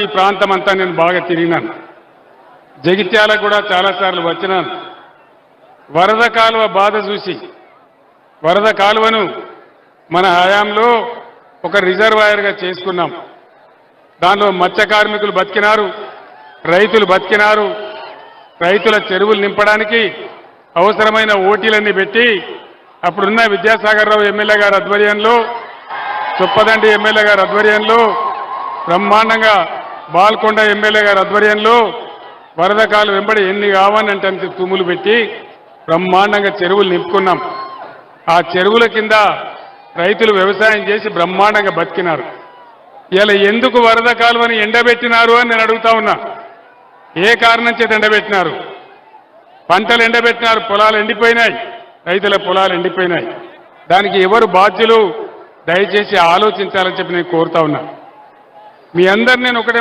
ఈ ప్రాంతం అంతా నేను బాగా తిరిగినాను. జగిత్యాలకు కూడా చాలాసార్లు వచ్చినాను. వరద కాలువ బాధ చూసి వరద కాలువను మన హయాంలో ఒక రిజర్వాయర్గా చేసుకున్నాం. దానిలో మత్స్య కార్మికులు బతికినారు, రైతులు బతికినారు. రైతుల చెరువులు నింపడానికి అవసరమైన ఓటీలన్నీ పెట్టి అప్పుడున్న విద్యాసాగర్ రావు ఎమ్మెల్యే గారి ఆధ్వర్యంలో, చొప్పదండి ఎమ్మెల్యే గారి ఆధ్వర్యంలో, బ్రహ్మాండంగా బాల్కొండ ఎమ్మెల్యే గారి ఆధ్వర్యంలో వరద కాలు వెంబడి ఎన్ని కావాలంటే అంత తుమ్ములు పెట్టి బ్రహ్మాండంగా చెరువులు నింపుకున్నాం. ఆ చెరువుల కింద రైతులు వ్యవసాయం చేసి బ్రహ్మాండంగా బతికినారు. ఇలా ఎందుకు వరద కాలువని ఎండబెట్టినారు అని నేను అడుగుతా ఉన్నా. ఏ కారణం చేత ఎండబెట్టినారు? పంటలు ఎండబెట్టినారు, పొలాలు ఎండిపోయినాయి, రైతుల పొలాలు ఎండిపోయినాయి. దానికి ఎవరు బాధ్యులు? దయచేసి ఆలోచించాలని చెప్పి నేను కోరుతా ఉన్నా. మీ అందరు నేను ఒకటే